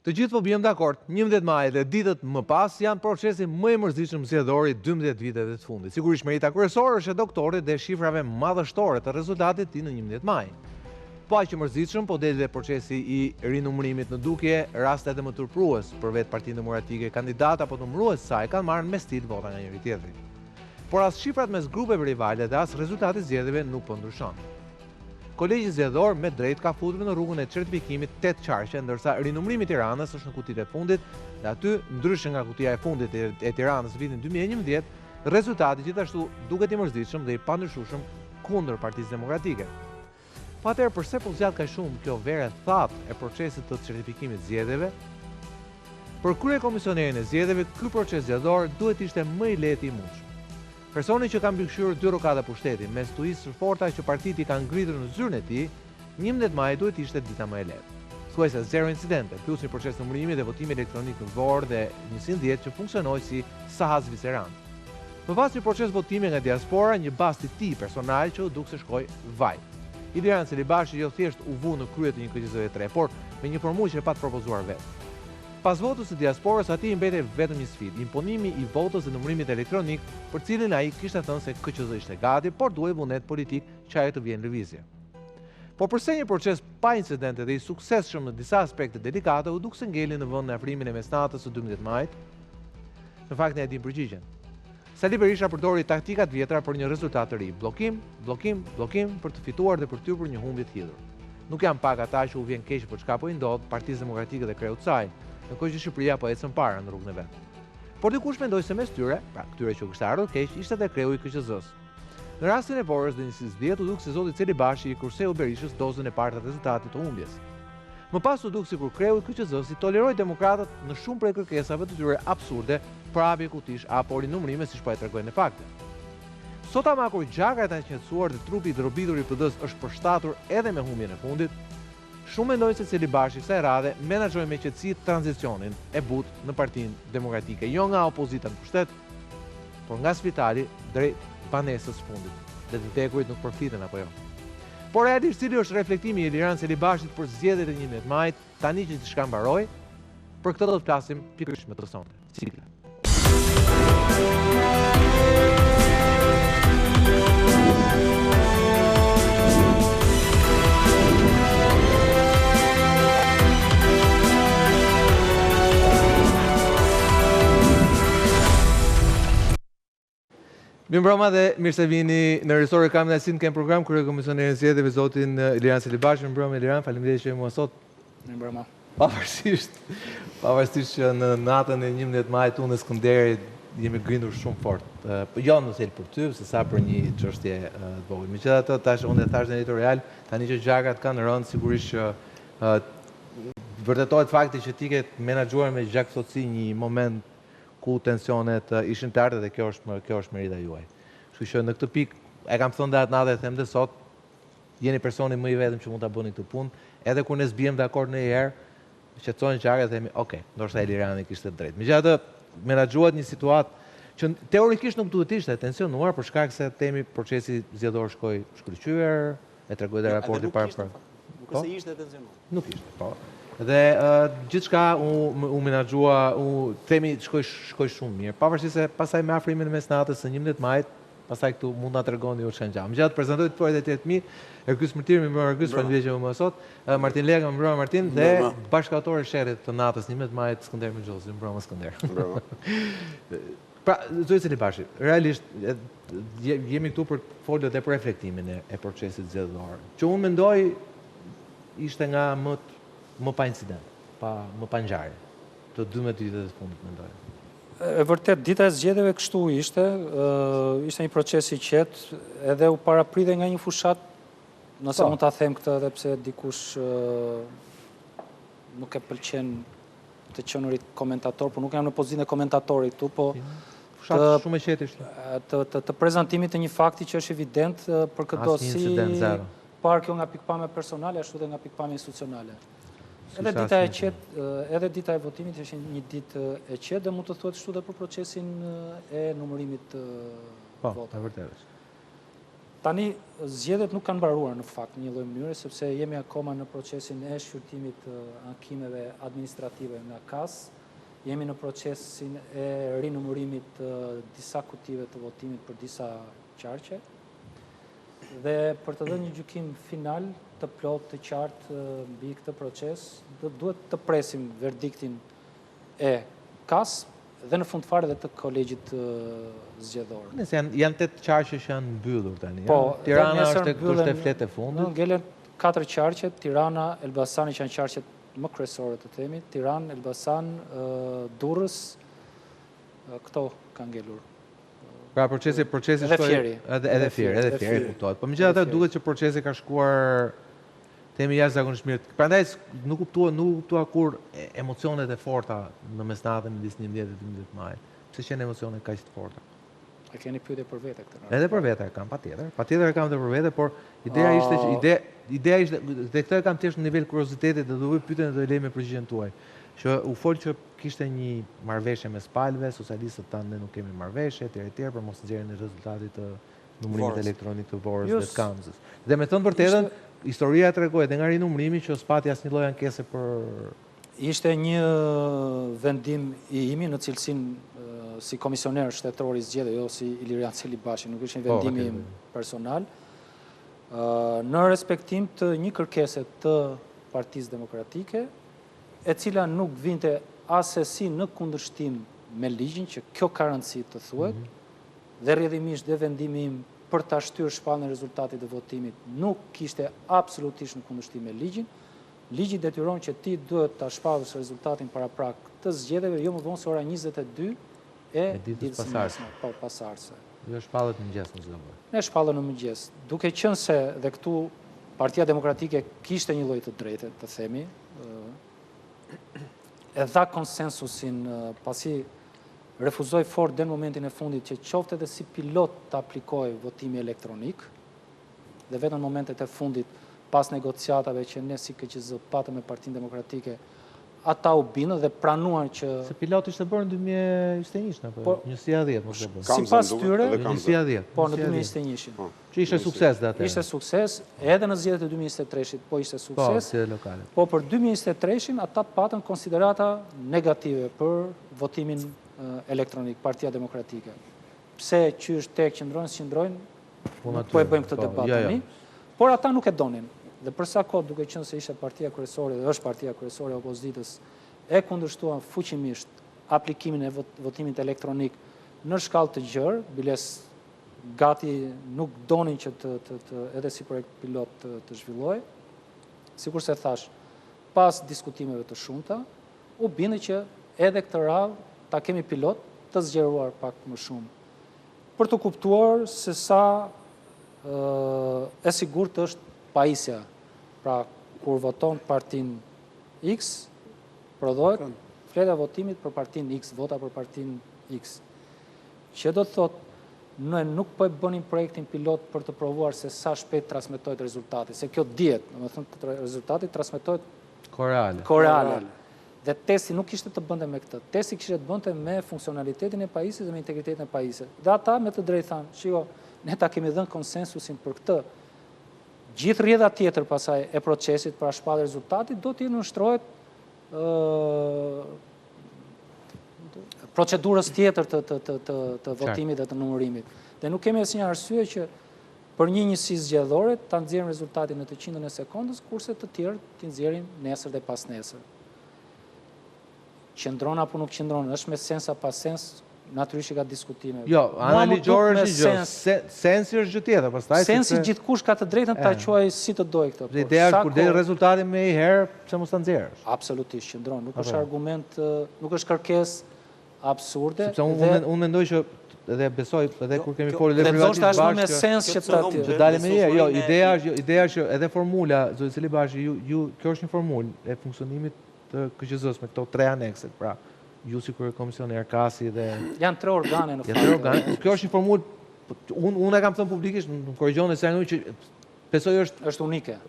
Të gjithë po bjem dakord, 11 maj dhe ditët më pas janë procesi më i mërzitshëm zgjedhor i 12 viteve të fundit. Sigurisht merita kryesore është e doktorit dhe shifrave madhështore të rezultatit të tij në 11 maj. Po aq i mërzitshëm po del dhe procesi i rinumërimit në dukje, rastet e më turprues për vetë Partinë Demokratike, kandidat apo numërues saj kanë marrë me stil vota nga njëri tjetri. Por as shifrat mes grupeve rivale dhe as rezultati zgjedhjeve nuk po ndryshon. Kolegji zgjedhor me drejt ka futur në rrugën e certifikimit 8 qarqe, ndërsa rinumërimi i Tiranës është në kutitë e fundit dhe aty, ndryshe nga kutia e fundit e Tiranës vitin 2011, rezultati gjithashtu duket i mërzitshëm dhe i pandryshueshëm kundër Partisë Demokratike. Po atëherë përse po zgjat kaq shumë kjo verë thatë e procesit të certifikimit zgjedhjeve? Për kryekomisionerin e zgjedhjeve, ky proces zgjedhor duhet ishte më i lehtë i mundshëm. Personi që ka mbikëqyrë 2 rokada pushteti mes tuisë së forta që partiti kanë ngritur në zyrën e tij, 11 maj duhet ishte dita më e lehtë. Thuajse 0 incidente, plus një proces numërimi dhe votimi elektronik në Vorë dhe 110 që funksionoi si sahat zviceran. Më pas një proces votimi nga diaspora, një bast i tij personal që u duk se shkoi vaj. Iliran Celibashi jo thjesht u vu në krye të një KQZ3, por me një formull që e pat propozuar vetë. Pas votës së diasporës, atij i mbetej vetëm një sfidë, imponimi i votës dhe numërimit elektronik, për cilin ai kishte thënë se KQZ ishte gati, por duhej vullnet politik që ajo të vjen lëvizje. Por përse një proces pa incidente dhe i suksesshëm në disa aspekte delikate u duk se ngeli në vend në afrimin e mesnatës së 12 majit? Në fakt ne e dim përgjigjen. Sali Berisha përdori taktikat vjetra për një rezultat të ri, bllokim, bllokim, bllokim për të fituar dhe për të hyrë një humbje të hidhur. Nuk janë pak ata që u vjen keq për çka po i ndodh Partisë Demokratike dhe kreut saj, në kohë që Shqipëria po ecën para në rrugën e vet. Por dikush mendoi se mes tyre, pra këtyre që kishte ardhur keq, ishte edhe kreu i KQZ-s. Në rastin e Vorës dhe 110 u duk se zoti Celibashi i kurseu Berishës dozën e parë të rezultatit të humbjes. Më pas u duk sikur kreu i KQZ-s i toleroi demokratët në shumë prej kërkesave të tyre absurde për hapje kutish apo rinumërime siç po e tregojnë në fakte. Sot ama kur gjagra e qetësuar dhe trupi i drobitur i PD-s është përshtatur edhe me humbjen e fundit, shumë mendojnë se Celibashi kësaj radhe menaxhoi me qetësi tranzicionin e butë në Partinë Demokratike, jo nga opozita në pushtet, por nga spitali drejt banesës fundit, dhe të vdekurit nuk përfiten apo jo. Por realisht cili është reflektimi i Iliran Celibashit për zgjedhjet e 11 majit, tani që diçka mbaroi, për këtë do të flasim pikërisht me të sonte. Cikla. Mirëmbrëma dhe mirë se vini në Resort kam në kem program kryekomisionerin e zgjedhjeve zotin Iliran Celibashi. Mirëmbrëma Iliran, faleminderit që jeni mua sot. Mirëmbrëma. Pavarësisht që në natën e 11 majit unë e Skënderit jemi grindur shumë fort. Jo në thel për ty, se sa për një çështje të vogël. Megjithatë, tash unë e thash në editorial, tani që gjakat kanë rënë, sigurisht që vërtetohet fakti që ti ke menaxhuar me gjakthotësi një moment ku tensionet ishin të larta dhe kjo është merita juaj. Kështu që në këtë pikë e kam thënë datë natë e them dhe sot, jeni personi më i vetëm që mund ta bëni këtë punë, edhe kur ne zbiem dakord në një herë, shqetësohen gjakat dhe themi, okay, ndoshta Ilirani kishte drejt. Megjithatë, menaxhuat një situatë që teorikisht nuk duhet ishte tensionuar për shkak se themi procesi zgjedhor shkoi shkëlqyer, e tregoi dhe raporti parë. Nuk është se ishte tensionuar. Nuk ishte, po. Dhe gjithçka u menaxhua, themi shkoi shumë mirë. Pavarësisht se pasaj me afrimin e mesnatës së 11 majit, pasaj këtu mund na tregoni ju çfarë gjam. Gjatë prezantoj të fjalët e mi, Ergys Mërtiri, mirëmbrëma Ergys, faleminderit që më sot. Martin Lega, mirëmbrëma Martin, dhe bashkëautori i sherrit të natës 11 majit Skënder Mixhozi, mirëmbrëma Skënder. Pra, zoti Celibashi, realisht jemi këtu për të folur edhe për reflektimin e procesit zgjedhor. Që unë mendoj ishte nga më pa incident, më pa ngjarje, të 12 ditët e fundit mendoj. E vërtet, dita e zgjedhjeve kështu ishte një proces i qetë, edhe u parapritej nga një fushat, nëse mund ta them këtë edhe pse dikush nuk e pëlqen të qenurit komentator, por nuk jam në pozicion e komentatorit këtu, po fushat shumë e qetë ishte. Të prezantimit të një fakti që është evident për këtë si parë kjo nga pikpamja personale, ashtu dhe nga pikpamja institucionale. Edhe dita e qetë, edhe dita e votimit është një ditë e qetë dhe mund të thuhet kështu edhe për procesin e numërimit të votave. Po, e vërtetë. Tani, zgjedhjet nuk kanë mbaruar në fakt një lloj mënyre, sepse jemi akoma në procesin e shqyrtimit ankimeve administrative nga KAS, jemi në procesin e rinumërimit disa kutive të votimit për disa qarqe, dhe për të dhënë një gjykim final të plot të qartë mbi këtë proces, duhet të presim verdiktin e KAS dhe në fund fare dhe të kolegjit zgjedhor. Nëse janë 8 qarqe që janë mbyllur tani. Po, Tirana është e fletë e fundit. Ngelen 4 qarqe, Tirana, Elbasani që janë qarqet më kryesore të themi, Tiranë, Elbasan, Durrës, këto kanë ngelur. Pra procesi edhe Fieri. Edhe Fieri kuptohet. Po megjithatë duket që procesi ka shkuar themi jashtëzakonisht mirë. Prandaj nuk kuptua kur emocionet e forta në mesnatën midis 11 dhe 12 majit. Pse janë emocionet kaq të forta? A keni pyetje për vete këtë? Edhe për vete kam patjetër. Patjetër kam edhe për vete, por ideja ishte që ideja ishte dhe këtë kam thjesht në nivel kurioziteti dhe do vi pyetjen dhe do lejmë përgjigjen tuaj. Që u fol që kishte një marrëveshje mes palëve, socialistët tanë ne nuk kemi marrëveshje, etj. Për mos nxjerrjen e rezultatit të numërimit elektronik të Vorës dhe të Kamzës. Dhe me thënë vërtetën, historia tregoi edhe nga rinumërimi që s'pati asnjë lloj ankese për ishte një vendim i imi në cilësinë si komisioner shtetëror i zgjedhjeve, jo si Ilirian Celibashi, nuk ishte një vendim im personal. Në respektim të një kërkese të Partisë Demokratike, e cila nuk vinte asesi në kundërshtim me ligjin, që kjo ka rëndësi të thuhet, dhe rrjedhimisht dhe vendimi im për ta shtyrë shpalljen e rezultatit të votimit nuk kishte absolutisht në kundërshtim me ligjin. Ligji detyron që ti duhet ta shpallësh rezultatin paraprak të zgjedhjeve jo më vonë se ora 22 e ditës pasardhëse. Jo shpallet në mëngjes në zgjedhje. Ne shpallën në mëngjes. Duke qenë se dhe këtu Partia Demokratike kishte një lloj të drejtë, të themi, e dha konsensusin pasi refuzoi fort në momentin e fundit që qofte edhe si pilot të aplikojë votimi elektronik, dhe vetëm në momentet e fundit pas negociatave që ne si KQZ patëm me Partinë Demokratike, ata u bindën dhe pranuan që se piloti ishte bërë në 2021 apo 2010 mos e bën. Sipas tyre, 2010. Po në 2021. Që ishte sukses dhe atë. Ishte sukses edhe në zgjedhjet e 2023-shit, po ishte sukses. Po, si dhe lokale. Po për 2023-shin ata patën konsiderata negative për votimin elektronik, Partia Demokratike. Pse qysh tek qëndrojnë, po e bëjmë këtë debat tani. Por ata nuk e donin. Dhe përsa kohë duke qenë se ishte partia kryesore dhe është partia kryesore e opozitës, e kundërshtuan fuqimisht aplikimin e votimit elektronik në shkallë të gjerë, biles gati nuk donin që edhe si projekt pilot të zhvillojë. Sikur se thash, pas diskutimeve të shumta, u bindë që edhe këtë radhë ta kemi pilot të zgjeruar pak më shumë. Për të kuptuar se sa e sigurt është pajisja. Pra, kur voton partin X, prodhohet fleta votimit për partin X, vota për partin X. Që do të thot, ne nuk po e bënim projektin pilot për të provuar se sa shpejt transmetohet rezultati, se kjo dihet, domethënë rezultati transmetohet koreale. Dhe testi nuk kishte të bënte me këtë. Testi kishte të bënte me funksionalitetin e pajisjes dhe me integritetin e pajisjes. Dhe ata me të drejtë thanë, shiko, ne ta kemi dhënë konsensusin për këtë. Gjithë rrjedha tjetër pasaj e procesit për a shpallë rezultatit do t'i nënshtrohet procedurës tjetër të votimit dhe të numërimit. Dhe nuk kemi asnjë arsye që për një njësi zgjedhore ta nxjerrim rezultatin në të qindën e sekondës, kurse të tjerë t'i nxjerrim nesër dhe pas nesër. Qëndron apo nuk qëndron, është me sens apo pa sens, natyrisht ka diskutime. Jo, analigjore është gjë. Sensi është gjë tjetër, pastaj. Sensi gjithkush ka të drejtën ta quajë si të dojë këtë. Ideja është kur del rezultati më i herë, pse mos ta nxjerrësh? Absolutisht qëndron, nuk është argument, nuk është kërkesë absurde. Sepse unë mendoj që edhe besoj edhe kur kemi folur edhe privatisht bashkë me sens që dalim me herë. Jo, ideja është edhe formula, zoti Celibashi, kjo është një formulë e funksionimit të KQZ-s me këto 3 anekset, pra ju si kur komisioner Kasi dhe... Janë 3 organe në fakt. Janë 3 organe. Kjo është një formulë, unë e kam thënë publikisht, në korrigjon e sajnoj që besoj është unike.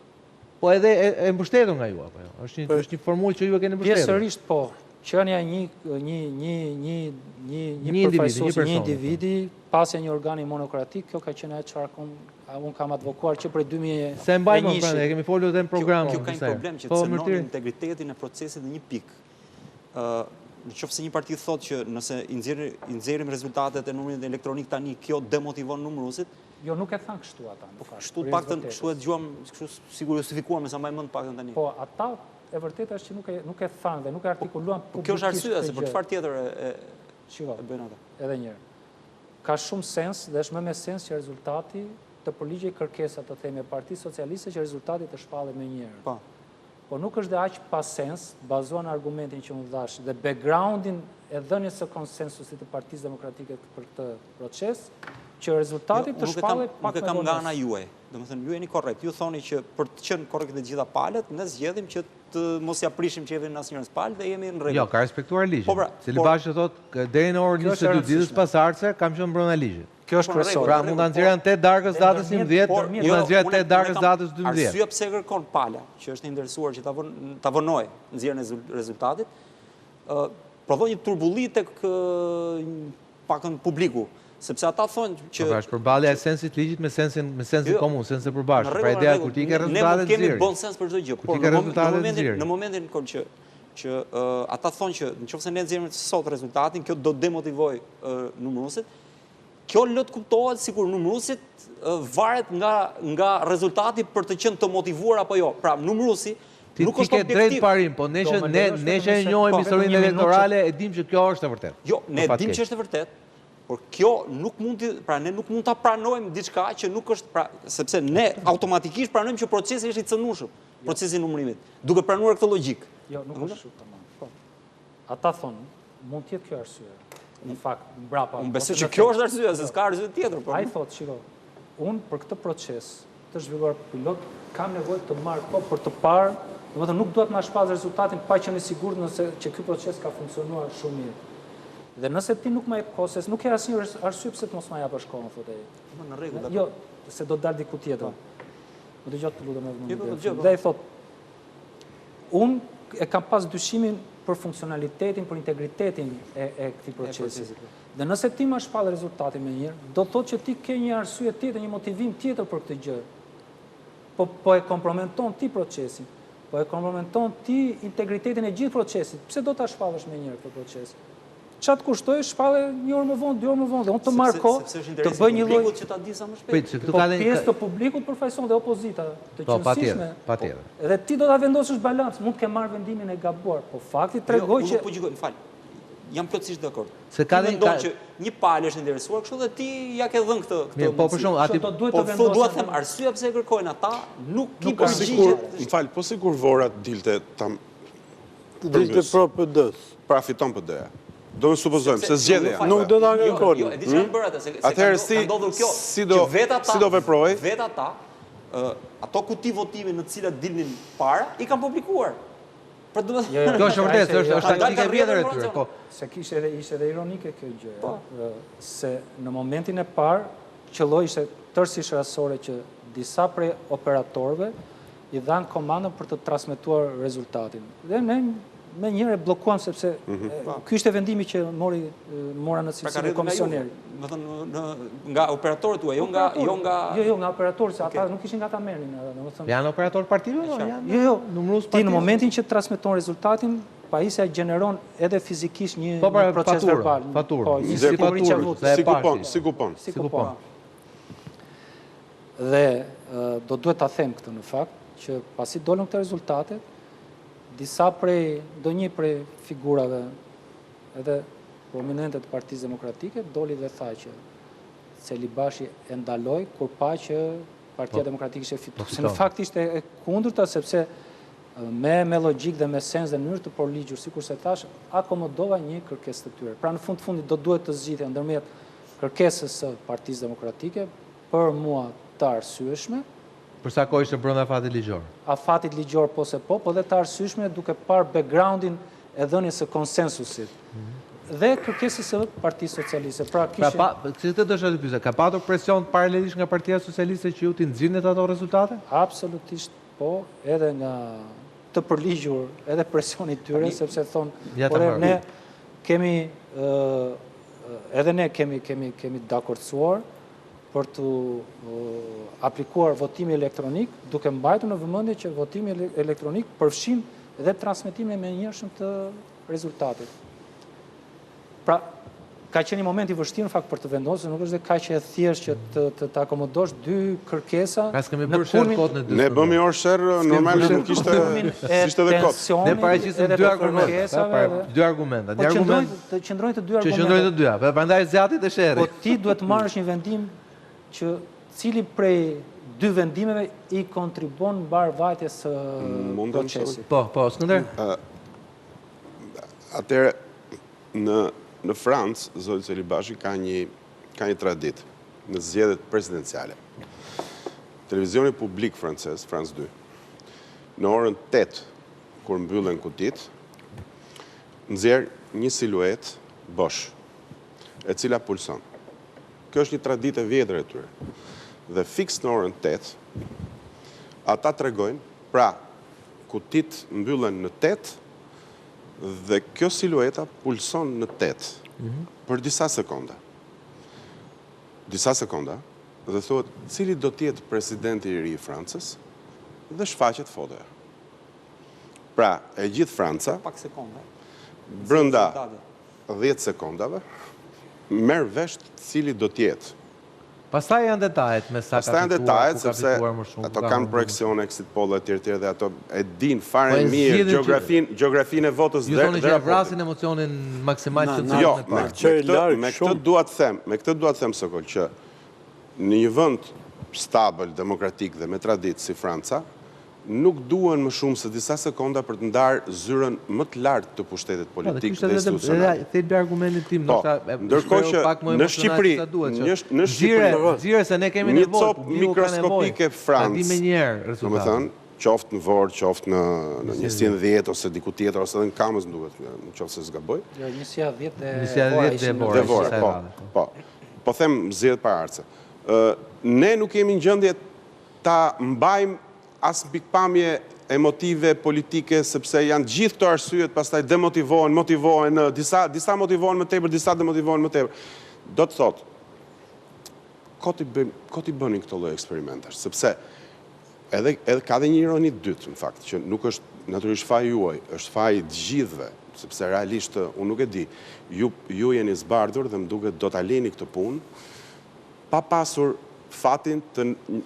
Po edhe e mbështetur nga ju, apo jo? Është një formulë që ju e keni mbështetur. Pjesërisht po, qënia një përfaqësues, një individi, pasja një organi monokratik, kjo ka qenë ajo çfarë unë kam advokuar që prej 2001. Se mbajmë, prandaj, kemi folur edhe në program. Kjo ka një problem që cënon integritetin e procesit në një pikë. Në qoftë se një parti thotë që nëse i nxjerrim rezultatet e numrit elektronik tani, kjo demotivon numëruesit. Jo, nuk e thanë kështu ata. Kështu paktën, kështu e dëgjuam, kështu sigur justifikuar me sa mbaj mend paktën tani. Po, ata e vërtetë është që nuk e thanë dhe nuk e artikuluan publikisht. Kjo është arsyeja se për çfarë tjetër e bëjnë ata. Edhe një herë. Ka shumë sens dhe është më me sens që rezultati të përligjej kërkesa të themi e Partisë Socialiste që rezultati të shpallet më njëherë. Po nuk është dhe aq pa sens, bazuar në argumentin që unë dhash dhe backgroundin e dhënies së konsensusit të Partisë Demokratike për këtë proces, që rezultati të shpallet pak më vonë. Nuk e kam nga ana juaj. Domethënë ju jeni korrekt. Ju thoni që për të qenë korrekt të gjitha palët, ne zgjedhim që të mos ja prishim qeverin asnjërs palë dhe jemi në rregull. Jo, ka respektuar ligjin. Cilibashi thotë deri në orën 22 ditës pasardhëse kam qenë brenda ligjit. Kjo është kryesore. Pra mund ta nxjerrën 8 darkës datës 11, mund ta nxjerrën 8 darkës datës 12. Arsyeja pse kërkon pala, që është interesuar që ta vonojë nxjerrjen e rezultatit, prodhon një turbulli tek pakën publiku. Sepse ata thonë që... Pra është përballja e sensit ligjit me sensin komun, sensin e përbashkët. Pra ideja kur ti ke rezultatet zgjerë. Ne kemi bon sens për çdo gjë, por në momentin që ata thonë që nëse ne nxjerrim sot rezultatin, kjo do demotivoj numëruesit. Kjo lot kuptohet sikur numëruesit varet nga rezultati për të qenë të motivuar apo jo. Pra numëruesi nuk është objektiv. Ti ke drejt parim, po ne që njohim historinë elektorale e dim që kjo është e vërtetë. Jo, ne dim që është e vërtetë. Por kjo nuk mund të, pra ne nuk mund ta pranojmë diçka që nuk është, pra sepse ne automatikisht pranojmë që procesi është i cënueshëm, procesi i numërimit, duke pranuar këtë logjik. Jo, nuk është kështu tamam. Po. Ata thonë, mund të jetë kjo arsye. Në fakt, mbrapa. Unë besoj që kjo është arsyeja, se s'ka arsye tjetër, po. Ai thotë, shiko, unë për këtë proces të zhvilluar pilot kam nevojë të marr kohë për të parë, domethënë nuk duhet të na shpall rezultatin pa qenë i sigurt nëse që ky proces ka funksionuar shumë mirë. Dhe nëse ti nuk më jep kohë, nuk ke asnjë arsye pse të mos më japësh kohën, thotë ai. Në rregull. Jo, se do të dal diku tjetër. Më dëgjoj të lutem edhe. Dhe ai thotë, unë e kam pas dyshimin për funksionalitetin, për integritetin e këtij procesi. Dhe nëse ti më shpall rezultatin më njëherë, do të thotë që ti ke një arsye tjetër, një motivim tjetër për këtë gjë. Po e komprometon ti procesin, po e komprometon ti integritetin e gjithë procesit. Pse do ta shpallësh më njëherë këtë proces? Çat kushtoj shpallë 1 orë më vonë, 2 orë më vonë, dhe unë të marr kohë të bëj një lloj që ta di sa më shpejt. Po pjesë të publikut përfaqëson dhe opozita të qëndrueshme. Patjetër. Edhe ti do ta vendosësh balancë, mund të ke marrë vendimin e gabuar, po fakti tregoj që po gjykoj, fal. Jam plotësisht dakord. Se ka që një palë është interesuar, kështu dhe ti ja ke dhënë këtë. Po për shkak aty po duhet të them arsyeja pse e kërkojnë ata, nuk i përgjigjet. Fal, po sikur Vorat dilte pro PD-s. Pra fiton PD-ja. Do të supozojmë se zgjedhja. Nuk do ta kërkojnë. Jo, e di çfarë bën ata, se atëherë si do veproj? Vet ata, ato kuti votimi në të cilat dilnin para, i kanë publikuar. Kjo është vërtet, është taktika e vjetër e tyre, po. Se ishte edhe ironike kjo gjë, se në momentin e parë qelloi ishte tërësisht rastësore që disa prej operatorëve i dhanë komandën për të transmetuar rezultatin. Dhe ne me njëre blokuam sepse ky ishte vendimi që mora në cilësinë e komisionerit. Do thënë nga operatorët tuaj, jo nga Jo, nga operatorët, se ata nuk ishin nga ta merrnin, domethënë. Janë operatorë partive, Jo, ti në momentin që transmeton rezultatin, pajisja gjeneron edhe fizikisht një proces verbal. Si kupon. Dhe do duhet ta them këtë në fakt, që pasi dolën këto rezultate, disa ndonjë prej figurave edhe prominente të Partisë Demokratike doli dhe tha që Celibashi e ndaloi kur pa që Partia Demokratike ishte fituar. Se në fakt ishte e kundërta, sepse me logjik dhe me sens dhe në mënyrë të përligjur, sikurse thash, akomodova një kërkesë të tyre. Pra në fundit do duhet të zgjidhja ndërmjet kërkesës së Partisë Demokratike për mua të arsyeshme. Për sa kohë ishte brenda fatit ligjor? A fatit ligjor po dhe të arsyeshme duke parë backgroundin e dhënies së konsensusit. Dhe kërkesës së Partisë Socialiste. Pra këtë dësha të pyesja, ka patur presion paralelisht nga Partia Socialiste që ju t'i nxirrnin ato rezultate? Absolutisht po, edhe nga të përligjur, edhe presioni tyre, sepse thonë, por ne kemi, edhe ne kemi dakordsuar për të aplikuar votimi elektronik, duke mbajtur në vëmendje që votimi elektronik përfshin dhe transmetimin e menjëhershëm të rezultatit. Pra, ka qenë një moment i vështirë në fakt për të vendosur, nuk është dhe kaq e thjeshtë që të akomodosh dy kërkesa në kulmin. Ne bëmi orë shërë, normalisht nuk ishte dhe kot. Ne paraqisëm dy argumenta. Të qëndrojnë të dy argumenta. Që qëndrojnë të dyja, prandaj zjati të sherrri. Po ti duhet të marrësh një vendim që cili prej dy vendimeve i kontribon mbar vajtjes së procesit. Po, Skënder. Atëherë në Francë, zoti Celibashi ka një traditë në zgjedhjet presidenciale. Televizioni publik francez, France 2, në orën 8, kur mbyllen kutit, nxjerr një siluet bosh, e cila pulson. Kjo është një traditë e vjetër e tyre. Dhe fiks në orën 8, ata tregojnë, pra, kutit mbyllen në 8, dhe kjo silueta pulson në 8 për disa sekonda. Dhe thuhet, cili do tjetë presidenti i ri i Francës, dhe shfaqet fotoja. Pra, e gjithë Franca, brenda 10 sekondave, merr vesh cili do tjetë. Pastaj janë detajet me sa ka fituar, ku ka fituar më shumë. Ato kanë projekcione, exit poll e tjerë dhe ato e din fare mirë gjeografinë e votës dhe ju thonë që e vrasin emocionin maksimal që të jo, me këtë dua të them Sokol që në një vend stabil, demokratik dhe me traditë si Franca, nuk duhen më shumë se disa sekonda për të ndarë zyrën më të lartë të pushtetit politik dhe institucional. Thelbi argumentin tim, ndërkohë që në Shqipëri, Xhire se ne kemi nevojë, një copë mikroskopike Francë, domethënë, qoftë në Vorë, qoftë në 110 ose diku tjetër ose edhe në Kamës, më duket, nëse zgaboj. Jo, 110 dhe Vorë. Po them zgjedhjet paraardhëse. Ne nuk kemi në gjendje ta mbajmë as pikpamje emotive, politike, sepse janë gjithë këto arsyet, pastaj motivohen, disa motivohen më tepër, disa demotivohen më tepër. Do të thotë, ko t'i bënin këto lloj eksperimentash, sepse edhe ka dhe një ironi dytë, në fakt, që nuk është natyrisht faji juaj, është faji të gjithëve, sepse realisht, unë nuk e di, ju jeni zbardhur dhe më duket do t'a leni këtë punë, pa pasur fatin të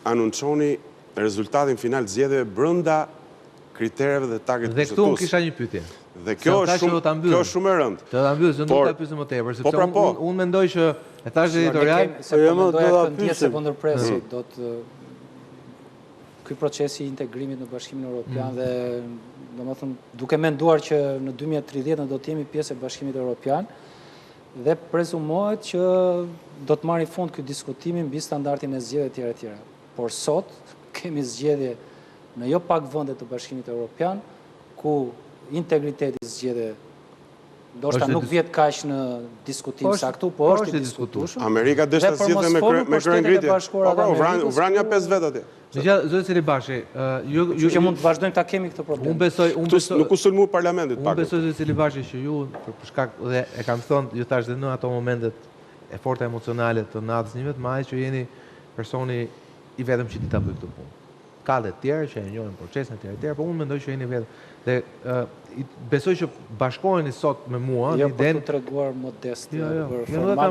anunçoni rezultatin final të zgjedhjeve brenda kritereve dhe target kushtetues. Dhe këtu unë kisha një pyetje. Dhe kjo është shumë e rëndë. Do ta mbyll, nuk do ta pyesim më tepër, sepse unë mendoj që e thash editorial, do ta pyesim kundër presit, do të ky procesi i integrimit në Bashkimin Evropian dhe domethënë duke menduar që në 2030 do të jemi pjesë e Bashkimit Evropian dhe presumohet që do të marrë fund ky diskutimi mbi standardin e zgjedhjeve të tjera. Por sot kemi zgjedhje në jo pak vende të Bashkimit Evropian, ku integriteti zgjedhjeve ndoshta nuk vjet kaq në diskutim saktu, po është i diskutueshëm. Amerika deshta zgjedhje me kryengritje. U vran ja 5 vet atje. Zoti Celibashi, ju që mund të vazhdojmë ta kemi këtë problem. Unë besoj nuk u sulmu parlamentit pak. Unë besoj Zoti Celibashi që ju për shkak dhe e kam thënë, ju thash dhe në ato momentet e forta emocionale të natës 11 maj që jeni personi i vetëm që ti ta bëj këtë punë. Ka dhe tjerë që e njohin procesin e tjerë, por unë mendoj që jeni vetëm. Dhe besoj që bashkoheni sot me mua, jo për të treguar modest,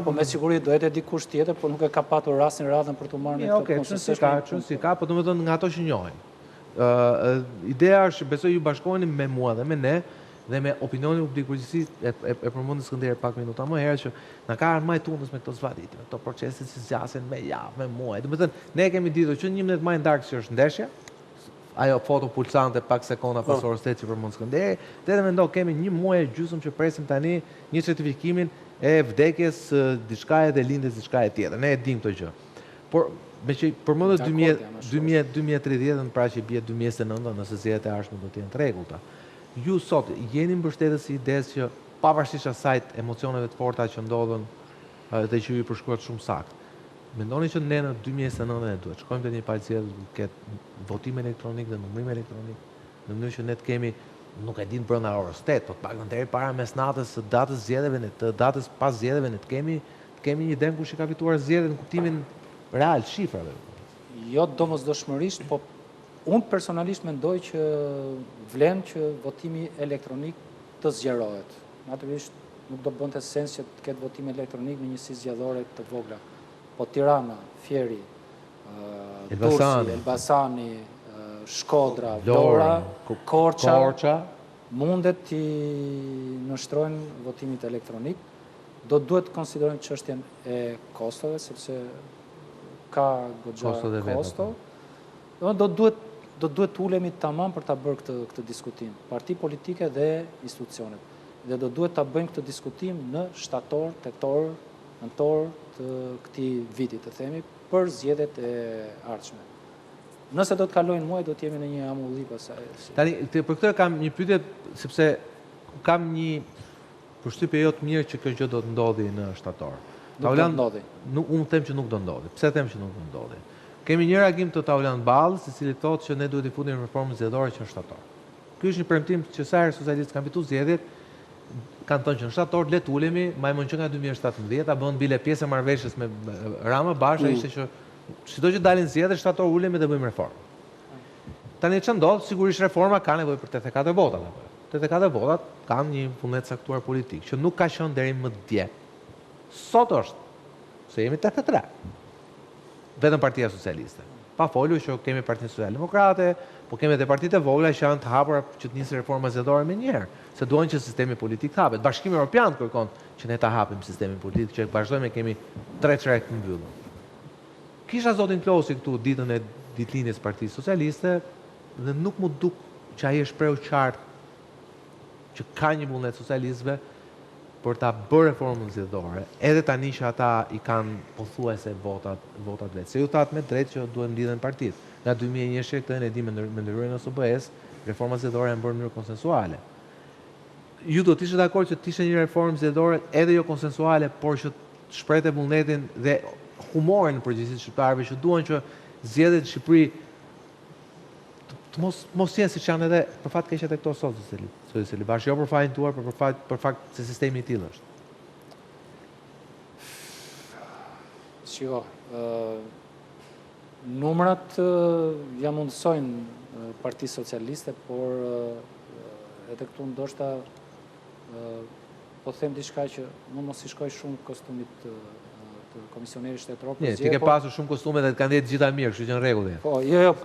po me siguri do jetë dikush tjetër, por nuk e ka patur rastin radhën për të marrë në këtë punë. Si ka, po domethënë nga ato që njohin. Ideja është besoj ju bashkoheni me mua dhe me ne dhe me opinionin publik përgjithësi e përmendi Skënder pak minuta më herët që na ka armaj tundës me këto zvaditje, këto procese si zgjasen me javë, me muaj. Domethënë ne kemi ditur që 11 maj ndarkë që është ndeshja, ajo foto pulsante pak sekonda pas orës 8 që përmend Skënderi, dhe mendoj kemi një muaj e gjysmë që presim tani një certifikimin e vdekjes diçka e lindjes diçka e tjetër. Ne e dim këtë gjë. Por me që përmendet 2030, pra që bie 2029, nëse zgjedhjet e ardhshme do të jenë të rregullta. Ju sot jeni mbështetës i idesë që pavarësisht asaj emocioneve të forta që ndodhen dhe që ju përshkruat shumë saktë. Mendoni që ne në 2029 duhet shkojmë te një parcel ketë votim elektronik dhe numërim elektronik, në mënyrë që ne të kemi, nuk e din brenda orës 8, po të paktën deri para mesnatës së datës zgjedhjeve, të datës pas zgjedhjeve ne të kemi një idem kush i ka fituar zgjedhjet në kuptimin real shifrave. Jo domosdoshmërisht, po unë personalisht mendoj që vlen që votimi elektronik të zgjerohet. Natyrisht nuk do bënte sens që të ketë votim elektronik në njësi zgjedhore të vogla. Po Tirana, Fieri, Durrësi, Elbasani, Shkodra, Vlora, Korça mundet të nështrojnë votimit elektronik. Do duhet të konsiderojmë çështjen e kostove, sepse ka goxha kosto. Do duhet të ulemi tamam për ta bërë këtë diskutim. Parti politike dhe institucionet. Dhe do duhet ta bëjmë këtë diskutim në shtator, tetor, nëntor të këtij viti, të themi, për zgjedhjet e ardhshme. Nëse do të kalojnë muaj, do të jemi në një amulli pasaj. Tani, për këtë kam një pyetje, sepse kam një përshtypje jo të mirë që kjo gjë do të ndodhi në shtator. Nuk do të ndodhi. Unë them që nuk do ndodhi. Pse them që nuk do ndodhi? Kemi një reagim të Taulan Ballës, i cili thotë që ne duhet i futim reformën zgjedhore që në shtator. Ky është një premtim që sa herë socialistët kanë fituar zgjedhjet, kanë thënë që në shtator le të ulemi, majmon që nga 2017 bën bile pjesë e marrëveshjes me Rama Basha, ishte që sido që dalin zgjedhjet, shtator ulemi dhe bëjmë reformë. Tani ç'ë ndodh, sigurisht reforma ka nevojë për 84 vota. 84 votat kanë një vullnet caktuar politik, që nuk ka qenë deri më dje. Sot është, se jemi 83. Vetëm Partia Socialiste. Pa folur që kemi Partinë Social-Demokrate, po kemi edhe partitë e vogla që janë të hapura që të nisë reforma zgjedhore me njëherë, se duan që sistemi politik të hapet. Bashkimi Evropian kërkon që ne ta hapim sistemin politik, që vazhdojmë kemi 3 çerek të mbyllur. Kisha zotin Klosi këtu ditën e ditëlindjes Partisë Socialiste dhe nuk mu duk që ai është shprehur qartë që ka një vullnet socialistëve për ta bërë reformën zgjedhore, edhe tani që ata i kanë pothuajse votat vetë. Se ju thatë me drejtë që duhet mblidhen partitë. Nga 2001 këtë ne di me ndërhyrjen e SBE-s, reforma zgjedhore janë bërë në mënyrë konsensuale. Ju do të ishte dakord që të ishte një reformë zgjedhore edhe jo konsensuale, por që të shprehte vullnetin dhe humorin në përgjithësi të shqiptarëve që duan që zgjedhjet në Shqipëri të mos jenë siç janë edhe për fat keq edhe këto sot socialistë. Bashkë jo për fajin tuar, por për fakt se sistemi i tillë është. Shiko, numrat ja mundësojnë Partisë Socialiste, por edhe këtu ndoshta po them diçka që mos i shkoj shumë kostumit të komisionerit shtetror. Ti ke pasur shumë kostume dhe të kanë dhënë gjitha mirë, kështu që në rregull je. Po, jo,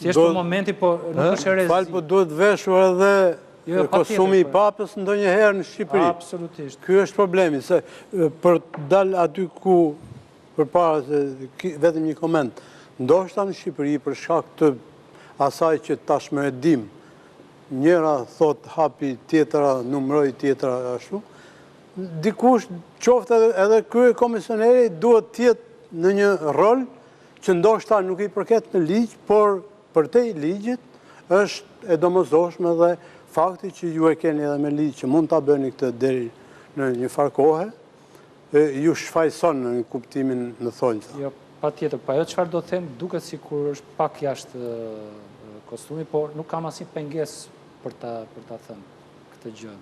thjesht për momenti, po nuk është herëzi. Fal, po duhet veshur edhe kostumi i Papës ndonjëherë në Shqipëri. Absolutisht. Ky është problemi, se për të dalë aty ku përpara se vetëm një koment, ndoshta në Shqipëri për shkak të asaj që tashmë e dim, njëra thot hapi, tjetra numëroi, tjetra ashtu. Dikush, qoftë edhe ky komisioneri duhet të jetë në një rol që ndoshta nuk i përket në ligj, por përtej ligjit është e domosdoshme dhe fakti që ju e keni edhe me ligj që mund ta bëni këtë deri në një farë kohe, ju shfaqson në kuptimin në thonjza. Jo, patjetër, po ajo çfarë do të them duket sikur është pak jashtë kostumi, por nuk kam asnjë pengesë për ta thënë këtë gjë.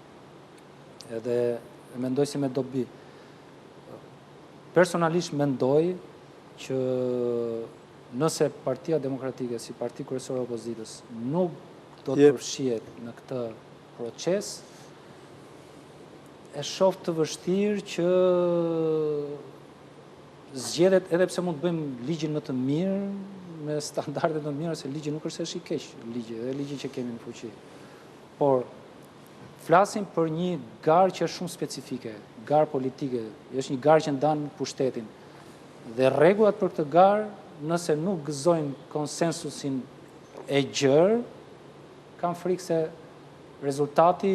Edhe mendoj si me dobi. Personalisht mendoj që nëse Partia Demokratike si parti kryesore e opozitës nuk do të përfshihet në këtë proces, e shoh të vështirë që zgjedhjet, edhe pse mund të bëjmë ligjin më të mirë, me standarde më të mira, se ligji nuk është se është i keq, ligji që kemi në fuqi. Por flasim për një garë që është shumë specifike, garë politike, është një garë që ndan pushtetin. Dhe rregullat për këtë garë, nëse nuk gëzojnë konsensusin e gjerë, kam frikë se rezultati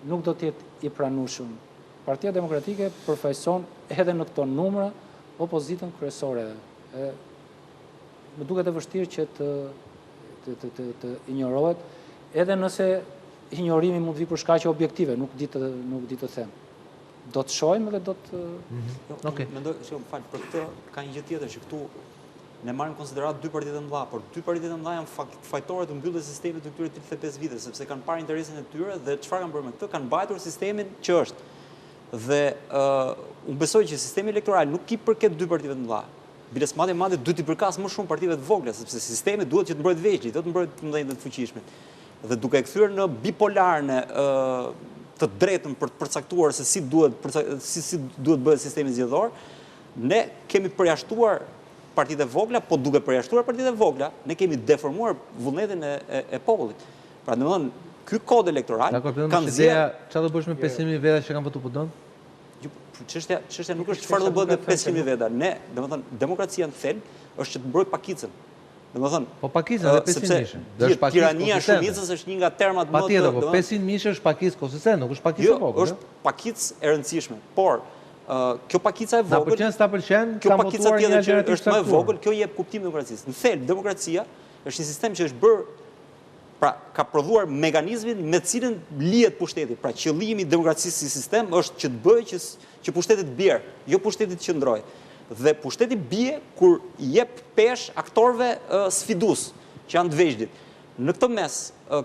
nuk do të jetë i pranueshëm. Partia Demokratike përfaqëson edhe në këto numra opozitën kryesore. Më duket e vështirë që të injorohet, edhe nëse injorimi mund të vi për shkaqe objektive, nuk di të them. Do të shohim dhe do të... Mendoj, fal, për këtë ka një gjë tjetër që këtu ne marrim konsiderat dy partitë të mëdha, por dy partitë të mëdha janë fajtorë të mbylljes së sistemit të këtyre 35 viteve, sepse kanë parë interesin e tyre dhe çfarë kanë bërë me këtë, kanë mbajtur sistemin që është. Dhe unë besoj që sistemi elektoral nuk i përket dy partive të mëdha. biles madje duhet i përkas më shumë partive të vogla, sepse sistemi duhet që të mbrojt veçlit, do të mbrojt të mëdhenj dhe të fuqishme. Dhe duke e kthyer në bipolarne të drejtën për të përcaktuar se si duhet bëhet sistemi zgjedhor, ne kemi përjashtuar partitë e vogla, po duke përjashtuar partitë e vogla, ne kemi deformuar vullnetin e popullit. Pra domethënë, ky kod elektoral kanë zgjedhja, çfarë do bësh me 500.000 veta që kanë votuar PD-n? Çështja nuk është çfarë do bëhet me 500.000 veta. Ne, domethënë, demokracia në thelb është që të mbroj pakicën. Domethënë, po pakicën edhe 500.000. Tirania e shumicës është një nga termat më të. Patjetër, po 500.000 është pakicë konsistente, nuk është pakicë e vogël. Jo, është pakicë e rëndësishme, por kjo pakica e vogël, ta pëlqen, kjo pakica tjetër që është më e vogël, kjo jep kuptim demokracisë. Në thelb, demokracia është një sistem që është bërë, pra ka prodhuar mekanizmin me cilën lihet pushteti. Pra qëllimi i demokracisë si sistem është që të bëjë që pushteti të bjerë, jo pushteti të qëndrojë. Dhe pushteti bie kur jep pesh aktorëve sfidues që janë të veçlit. Në këtë mes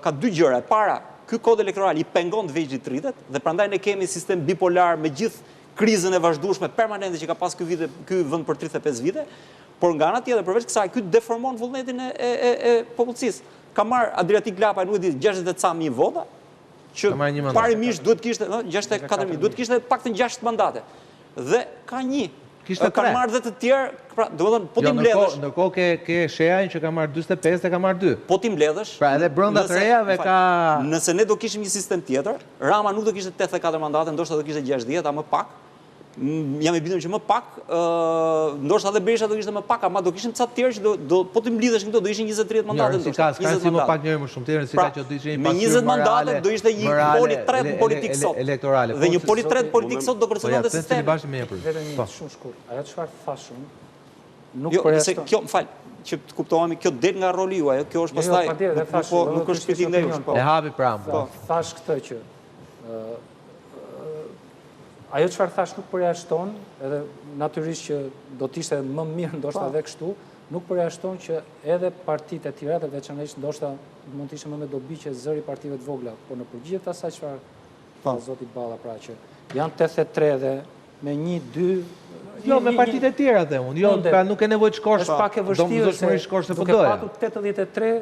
ka dy gjëra. E para, ky kod elektoral i pengon të veçlit të rritet dhe prandaj ne kemi sistem bipolar me gjithë krizën e vazhdueshme permanente që ka pas ky vend për 35 vite, por nga ana tjetër përveç kësaj ky deformon vullnetin e popullsisë. Ka marr Adriatik Lapa, nuk e di, 60.000 vota, që parimisht duhet kishte 64.000, duhet kishte paktën 6 mandate. Dhe ka një. Ka marrë dhe të tjerë, pra, domethënë, po ti mbledhësh. Ndërkohë ke Shejajin që ka marrë 45 dhe ka marrë 2. Po ti mbledhësh. Pra edhe brenda të rejave ka. Nëse ne do kishim një sistem tjetër, Rama nuk do kishte 84 mandate, ndoshta do kishte 60, a më pak. Jam i bindur që më pak, ndoshta edhe Berisha do kishte më pak, ama do kishim ca të tjerë që po ti mbledhësh këto do ishin 20-30 mandate ndoshta. Ka si më pak njëri më shumë tjerë, si ka që do ishin me 20 mandate do ishte një poli tret politik sot. Dhe një poli tret politik sot do kërcënonte sistemi. Vetëm një shumë shkurt. Ajo çfarë thashun? Nuk përjashton. Kjo, më fal, që të kuptohemi, kjo del nga roli juaj, kjo është pastaj nuk është shpjetim nga jush. E hapi pranë. Po, thash këtë që ajo çfarë thash nuk përjashton, edhe natyrisht që do të ishte më mirë ndoshta edhe kështu, nuk përjashton që edhe partitë e tjera, dhe veçanërisht ndoshta mund të ishte më me dobi që zëri partive të vogla, por në përgjithje të asaj çfarë tha zoti Balla, pra që janë 83 dhe me 1-2. Jo, me partitë e tjera dhe unë. Jo, pra nuk e nevojë të shkosh. Është pak e vështirë se duke patur 83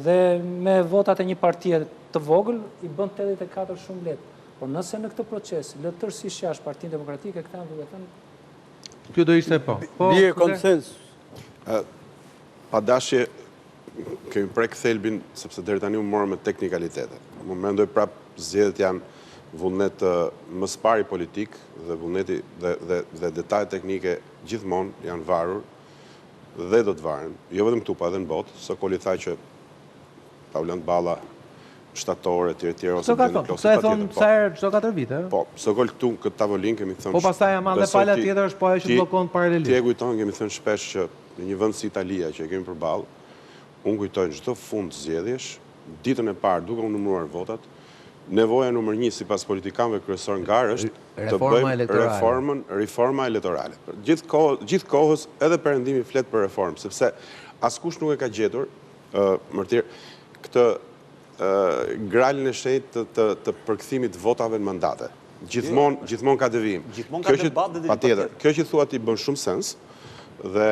dhe me votat e një partie të vogël i bën 84 shumë lehtë. Por nëse në këtë proces lë tërësisht jashtë Partinë Demokratike, këta duhet të thënë. Kjo do ishte po. Bie konsens. Pa dashje kemi prek thelbin sepse deri tani u morëm me teknikalitete. Më mendoj prap zgjedhjet janë vullnet më spari politik dhe vullneti dhe detajet teknike gjithmonë janë varur dhe do të varen. Jo vetëm këtu, pa edhe në botë. Sokoli tha që Paulant Balla shtatore, tjere, ose bëjnë në klosë. Këto e thonë sa herë çdo 4 vite? Po, Sokol këtu në këtë tavolinë kemi thënë. Po pastaj ama dhe pala tjetër është po ajo që bllokon paralelisht. Ti e kujton, kemi thënë shpesh që në një vend si Italia që e kemi përballë, unë kujtoj çdo fund zgjedhjesh, ditën e parë duke u numëruar votat, nevoja numër 1 sipas politikanëve kryesor në garë është të bëjmë reforma elektorale. Gjithë kohës edhe Perëndimi flet për reformë, sepse askush nuk e ka gjetur mërtir këtë gralin e shenjtë të përkthimit votave në mandate. Gjithmonë ka devijim. Gjithmonë ka debat dhe patjetër. Kjo që thua ti bën shumë sens dhe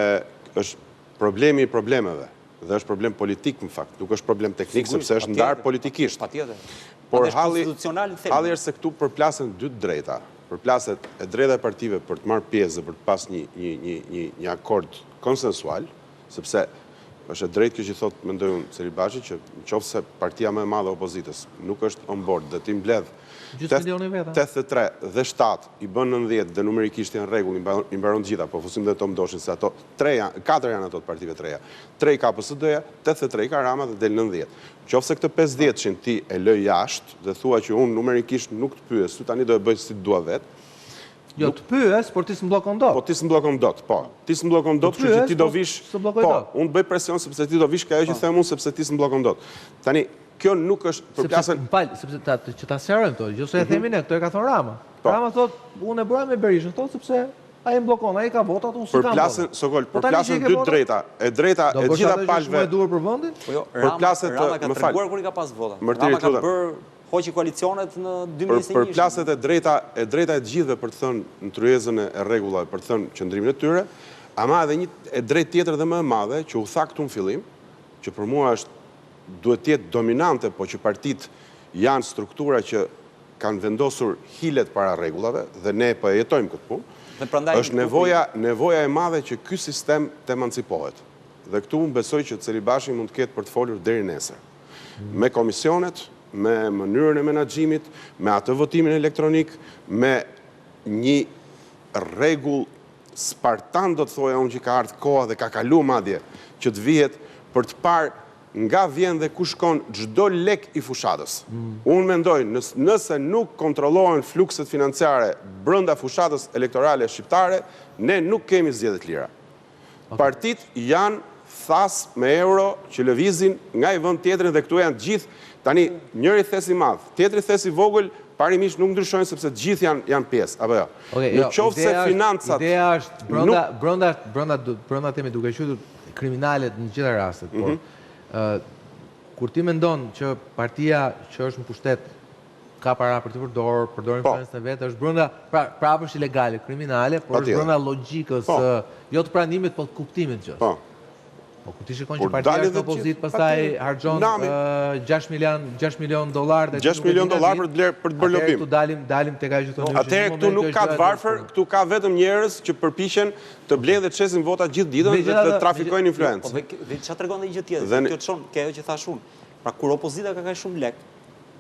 është problemi i problemeve dhe është problem politik në fakt, nuk është problem teknik sepse është ndarë politikisht. Patjetër. Por halli është se këtu përplasen dy drejta. Përplaset e drejta e partive për të marrë pjesë dhe për të pas një akord konsensual, sepse është e drejtë kjo që thotë mendoj unë Seri Bashi që nëse partia më e madhe e opozitës nuk është on board dhe ti mbledh 83 dhe 7 i bën 90 dhe numerikisht janë rregull, i mbaron gjitha, po fusim dhe to mdoshin se ato 4 janë ato të partive të reja. 3 ka PSD-ja, 83 ka Rama dhe del 90. Nëse këtë 50% ti e lë jashtë dhe thua që unë numerikisht nuk të pyes, ty tani do e bëj si dua vetë. Jo, të pyes, por ti s'mblokon dot. Po, ti s'mblokon dot, po. Ti s'mblokon dot, kështu që ti do vish... Po, unë bëj presion sepse ti do vish ka ajo që them unë sepse ti s'mblokon dot. Tani, kjo nuk është përplasën... Sepse që ta sqarojmë këto, jo se e themi ne, këto e ka thonë Rama. Rama thot, unë e bëra me Berishën, thot sepse ai mblokon, ai ka votat, unë s'kam votat. Sokol, përplasën dy drejta. E drejta e gjitha palëve... Do bërë për vendin? Po jo, Rama ka treguar kur i ka pas votat. Rama ka bërë hoqi koalicionet në 2021. Përplaset e drejta e gjithëve për të thënë në tryezën e rregullave, për të thënë qëndrimin e tyre, Ama edhe një drejt tjetër dhe më e madhe, që u tha këtu në fillim, që për mua duhet tjetë dominante, po që partit janë struktura që kanë vendosur hilet para regullave, dhe ne po e jetojmë këtë punë, është nevoja e madhe që ky sistem të emancipohet. Dhe këtu unë besoj që Celibashi mund të ketë për të folur deri nesër. Me komisionet, me mënyrën e menaxhimit, me atë votimin elektronik, me një rregull spartan, do të thoja unë, që ka ardhur koha dhe ka kalu madje, që të vihet për të parë nga vjen dhe ku shkon çdo lek i fushatës. Unë mendoj, nëse nuk kontrollohen flukset financiare brenda fushatës elektorale shqiptare, ne nuk kemi zgjedhje të lira. Partit janë thas me euro që lëvizin nga i vend tjetrin dhe këtu janë gjithë, tani njëri thes i madh, tjetri thes i vogël, parimisht nuk ndryshojnë sepse të gjithë janë pjesë, apo jo. Në qoftë se financat... Ideja është brenda teme duke qenë kriminalet në gjitha rastet, por kur ti mendon që partia që është në pushtet ka para për të përdorin influencën e vetë, është brenda prapë është ilegale, kriminale, por është brenda logjikës, jo të pranimit, por të kuptimit gjë. Po ku ti shikon që partia është në opozit, pastaj harxhon $6 milion $6 milion për të bërë lobim. Atëherë dalim tek ajo që thonë. Atëherë këtu nuk ka të varfër, këtu ka vetëm njerëz që përpiqen të blejnë dhe të shesin vota gjithë ditën dhe të trafikojnë influencë. Dhe çfarë tregon një gjë tjetër? Kjo çon, kjo që thash unë. Pra kur opozita ka kaq shumë lek,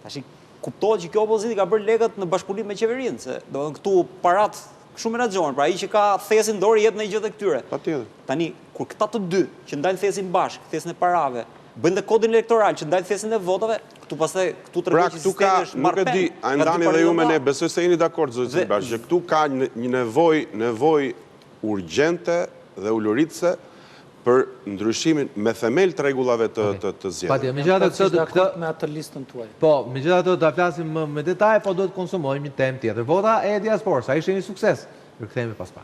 tash kuptohet që kjo opozitë ka bërë lekët në bashkëpunim me qeverinë, se domethënë këtu parat shumë menaxhon, pra ai që ka thesin dorë jep në gjë të këtyre. Patjetër. Tani kur këta të dy që ndajnë thesin bashkë, thesin e parave, bëjnë dhe kodin elektoral që ndajnë thesin e votave, këtu pastaj këtu tregon që sistemi është marrë. Nuk e di, a ndani dhe ju me ne, besoj se jeni dakord zoti Celibashi, që këtu ka një nevojë urgjente dhe uluritse për ndryshimin me themel të rregullave të zgjedhjeve. Patjetër, megjithatë me atë listën tuaj. Po, megjithatë do ta flasim me detaj, po do të konsumojmë një temë tjetër. Vota e diasporës, ai ishte një sukses. Ju kthehemi pas pak.